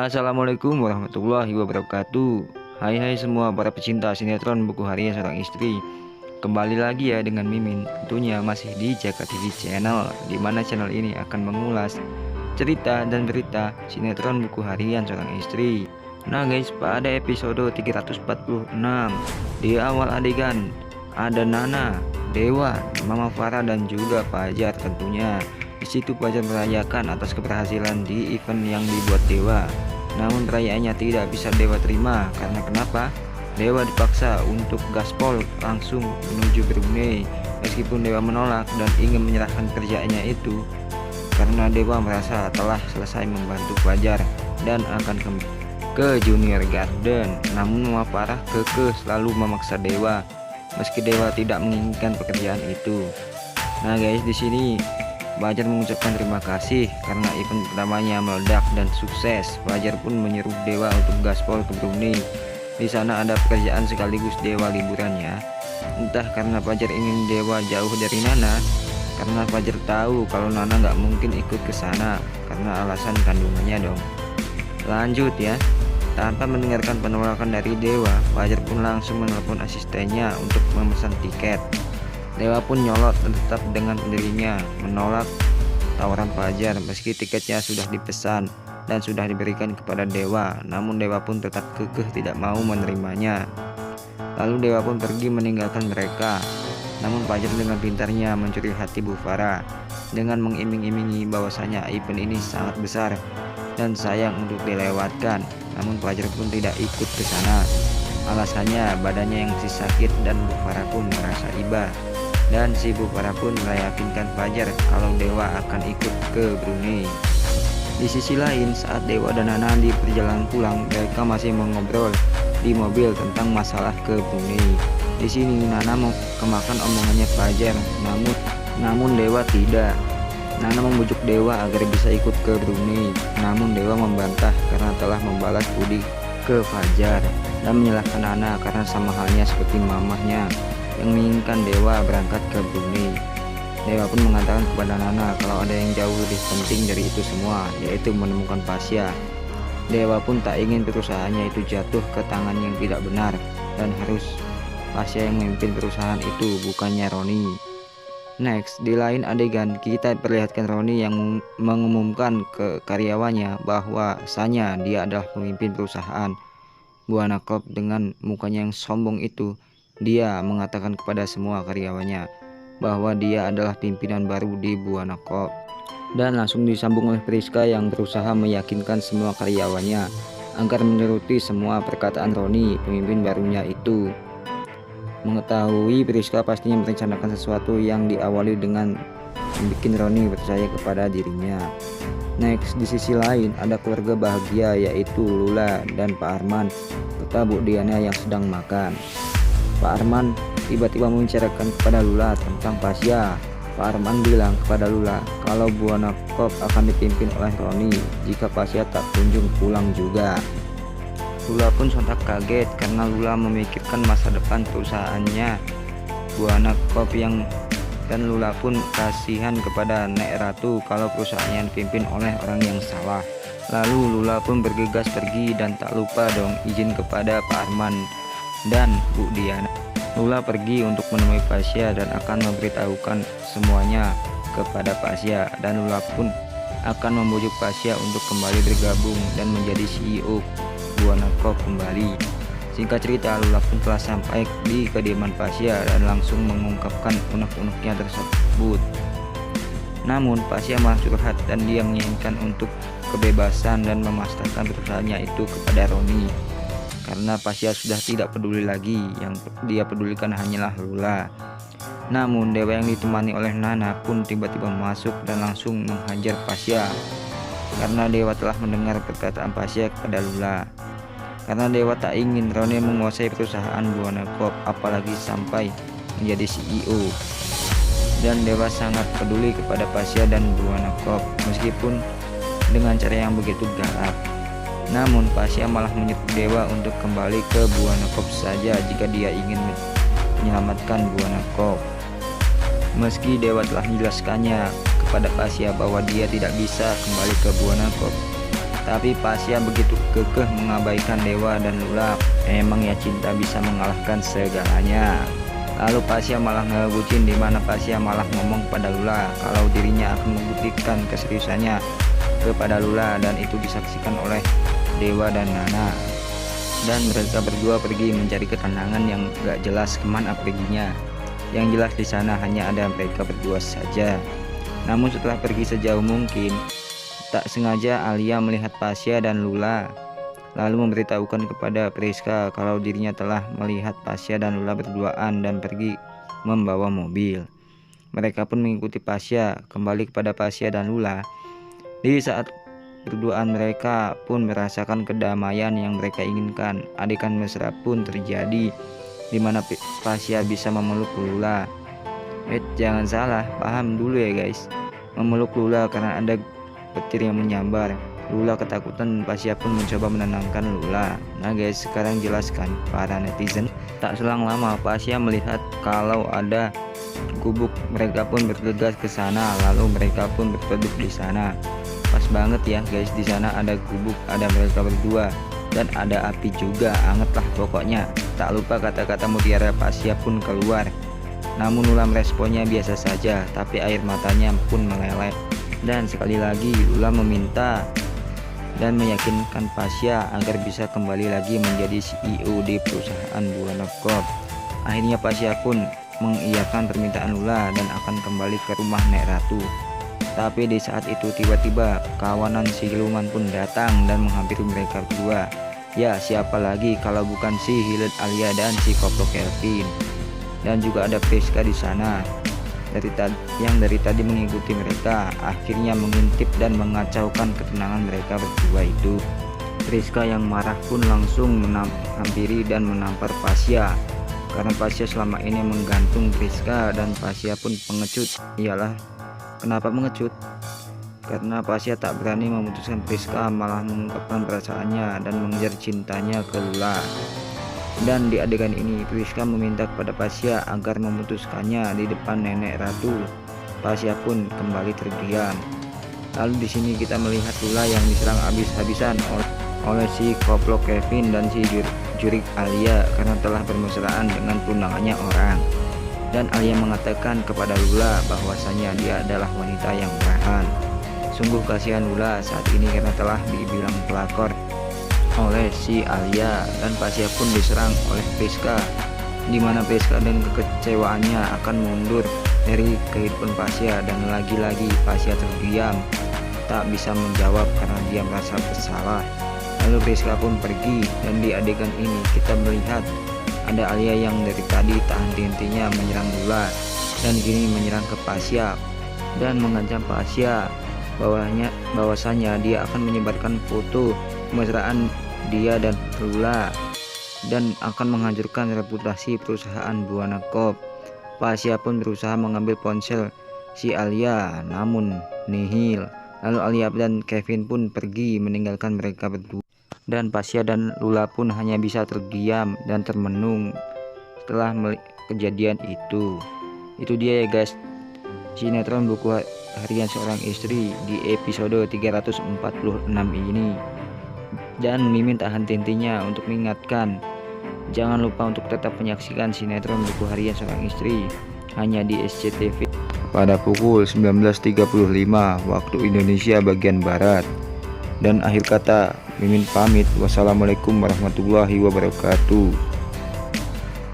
Assalamualaikum warahmatullahi wabarakatuh. Hai semua para pecinta sinetron Buku Harian Seorang Istri. Kembali lagi ya dengan Mimin, tentunya masih di Jaka TV Channel, di mana channel ini akan mengulas cerita dan berita sinetron Buku Harian Seorang Istri. Nah guys, pada episode 346 di awal adegan ada Nana, Dewa, Mama Farah dan juga Fajar tentunya. Di situ Fajar merayakan atas keberhasilan di event yang dibuat Dewa. Namun perayaannya tidak bisa Dewa terima karena kenapa? Dewa dipaksa untuk gaspol langsung menuju Brunei. Meskipun Dewa menolak dan ingin menyerahkan kerjaannya itu karena Dewa merasa telah selesai membantu Fajar dan akan ke Junior Garden. Namun Mama Farah kekeh selalu memaksa Dewa meski Dewa tidak menginginkan pekerjaan itu. Nah guys, di sini Fajar mengucapkan terima kasih karena event pertamanya meledak dan sukses. Fajar pun menyuruh Dewa untuk gaspol ke Brunei. Di sana ada pekerjaan sekaligus Dewa liburan ya. Entah karena Fajar ingin Dewa jauh dari Nana, karena Fajar tahu kalau Nana nggak mungkin ikut ke sana karena alasan kandungannya dong. Lanjut ya. Tanpa mendengarkan penolakan dari Dewa, Fajar pun langsung menelpon asistennya untuk memesan tiket. Dewa pun nyolot dan tetap dengan pendirinya menolak tawaran Fajar meski tiketnya sudah dipesan dan sudah diberikan kepada Dewa. Namun Dewa pun tetap kekeh tidak mau menerimanya. Lalu Dewa pun pergi meninggalkan mereka. Namun Fajar dengan pintarnya mencuri hati Bu Farah dengan mengiming-imingi bahwasanya event ini sangat besar dan sayang untuk dilewatkan. Namun Fajar pun tidak ikut ke sana. Alasannya badannya yang masih sakit dan Bu Farah pun merasa iba. Dan si Bu Farah pun meyakinkan Fajar kalau Dewa akan ikut ke Brunei. Di sisi lain, saat Dewa dan Nana di perjalanan pulang, mereka masih mengobrol di mobil tentang masalah ke Brunei. Di sini Nana mau kemakan omongannya Fajar, namun Dewa tidak. Nana membujuk Dewa agar bisa ikut ke Brunei, namun Dewa membantah karena telah membalas budi ke Fajar dan menyalahkan Nana karena sama halnya seperti mamahnya yang menginginkan Dewa berangkat ke Brunei. Dewa pun mengatakan kepada Nana kalau ada yang jauh lebih penting dari itu semua, yaitu menemukan Pasya. Dewa pun tak ingin perusahaannya itu jatuh ke tangan yang tidak benar dan harus Pasya yang memimpin perusahaan itu, bukannya Roni. Next, di lain adegan kita perlihatkan Roni yang mengumumkan ke karyawannya bahwasanya dia adalah pemimpin perusahaan Buana Corp. Dengan mukanya yang sombong itu, dia mengatakan kepada semua karyawannya bahwa dia adalah pimpinan baru di Buana Corp. Dan langsung disambung oleh Priska yang berusaha meyakinkan semua karyawannya agar menuruti semua perkataan Roni, pemimpin barunya itu. Mengetahui Priska pastinya merencanakan sesuatu yang diawali dengan membuat Roni percaya kepada dirinya. Next, di sisi lain ada keluarga bahagia yaitu Lula dan Pak Arman serta Bu Diana yang sedang makan. Pak Arman tiba-tiba membicarakan kepada Lula tentang Pasya. Pak Arman bilang kepada Lula kalau Buana Corp akan dipimpin oleh Roni jika Pasya tak kunjung pulang juga. Lula pun sontak kaget karena Lula memikirkan masa depan perusahaannya Buana Corp dan Lula pun kasihan kepada Nek Ratu kalau perusahaannya dipimpin oleh orang yang salah. Lalu Lula pun bergegas pergi dan tak lupa dong izin kepada Pak Arman dan Bu Diana. Lula pergi untuk menemui Pasya dan akan memberitahukan semuanya kepada Pasya, dan Lula pun akan membujuk Pasya untuk kembali bergabung dan menjadi CEO Buana Corp kembali. Singkat cerita, Lula pun telah sampai di kediaman Pasya dan langsung mengungkapkan unek-uneknya tersebut. Namun Pasya malah curhat dan dia menginginkan untuk kebebasan dan memasrahkan perusahaannya itu kepada Roni. Karena Pasya sudah tidak peduli lagi, yang dia pedulikan hanyalah Lula. Namun Dewa yang ditemani oleh Nana pun tiba-tiba masuk dan langsung menghajar Pasya karena Dewa telah mendengar perkataan Pasya kepada Lula. Karena Dewa tak ingin Roni menguasai perusahaan Buana Corp apalagi sampai menjadi CEO. Dan Dewa sangat peduli kepada Pasya dan Buana Corp meskipun dengan cara yang begitu galak. Namun Pasya malah menyuruh Dewa untuk kembali ke Buana Corp saja jika dia ingin menyelamatkan Buana Corp. Meski Dewa telah menjelaskannya kepada Pasya bahwa dia tidak bisa kembali ke Buana Corp, Tapi Pasya begitu kekeh mengabaikan Dewa dan Lula. Emang ya cinta bisa mengalahkan segalanya. Lalu Pasya malah ngebucin, dimana Pasya malah ngomong pada Lula kalau dirinya akan membuktikan keseriusannya kepada Lula, dan itu disaksikan oleh Dewa dan Nana. Dan mereka berdua pergi mencari ketenangan yang gak jelas kemana perginya. Yang jelas di sana hanya ada mereka berdua saja. Namun setelah pergi sejauh mungkin, tak sengaja Alia melihat Pasya dan Lula, lalu memberitahukan kepada Priska kalau dirinya telah melihat Pasya dan Lula berduaan dan pergi membawa mobil. Mereka pun mengikuti Pasya kembali kepada Pasya dan Lula. Di saat berduaan mereka pun merasakan kedamaian yang mereka inginkan. Adegan mesra pun terjadi, di mana Pasya bisa memeluk Lula. Jangan salah paham dulu ya guys, memeluk Lula karena ada petir yang menyambar. Lula ketakutan, Pasya pun mencoba menenangkan Lula. Nah guys, sekarang jelaskan para netizen. Tak selang lama Pasya melihat kalau ada gubuk. Mereka pun bergegas ke sana, lalu mereka pun berteduh di sana. Pas banget ya guys, di sana ada gubuk, ada mereka berdua, dan ada api juga, anget lah pokoknya. Tak lupa kata-kata mutiara Pasya pun keluar. Namun Lula meresponnya biasa saja, tapi air matanya pun meleleh. Dan sekali lagi Lula meminta dan meyakinkan Pasya agar bisa kembali lagi menjadi CEO di perusahaan Buana Corp. Akhirnya Pasya pun mengiyakan permintaan Lula dan akan kembali ke rumah Nek Ratu. Tapi di saat itu tiba-tiba kawanan siluman pun datang dan menghampiri mereka berdua. Ya siapa lagi kalau bukan si Hilet Alia dan si Koplo Kelvin. Dan juga ada Priska di sana. Yang dari tadi mengikuti mereka, akhirnya mengintip dan mengacaukan ketenangan mereka berdua itu. Priska yang marah pun langsung menghampiri dan menampar Pasya, karena Pasya selama ini menggantung Priska, dan Pasya pun pengecut. Iyalah, kenapa pengecut? Karena Pasya tak berani memutuskan Priska, malah mengungkapkan perasaannya dan mengejar cintanya ke Lula. Dan di adegan ini Priska meminta kepada Pasya agar memutuskannya di depan Nenek Ratu. Pasya pun kembali terdiam. Lalu di sini kita melihat Lula yang diserang habis-habisan oleh si Koplo Kevin dan si Jurik Alia karena telah bermesraan dengan tunangannya orang. Dan Alia mengatakan kepada Lula bahwasanya dia adalah wanita yang murahan. Sungguh kasihan Lula saat ini karena telah dibilang pelakor oleh si Alia, dan Pasya pun diserang oleh Priska, di mana Priska dan kekecewaannya akan mundur dari kehidupan Pasya, dan lagi-lagi Pasya terdiam tak bisa menjawab karena dia merasa bersalah. Lalu Priska pun pergi, dan di adegan ini kita melihat ada Alia yang dari tadi tak henti-hentinya menyerang Lula dan kini menyerang ke Pasya dan mengancam Pasya bahwasanya dia akan menyebarkan foto kemesraan dia dan Lula dan akan menghancurkan reputasi perusahaan Buana Corp. Pasya pun berusaha mengambil ponsel si Alia, namun nihil. Lalu Alia dan Kevin pun pergi meninggalkan mereka berdua, dan Pasya dan Lula pun hanya bisa terdiam dan termenung setelah kejadian itu. Itu dia ya guys, sinetron Buku Harian Seorang Istri di episode 346 ini. Dan Mimin tak henti-hentinya untuk mengingatkan, jangan lupa untuk tetap menyaksikan sinetron Buku Harian Seorang Istri hanya di SCTV pada pukul 19.35 waktu Indonesia bagian Barat. Dan akhir kata, Mimin pamit. Wassalamualaikum warahmatullahi wabarakatuh.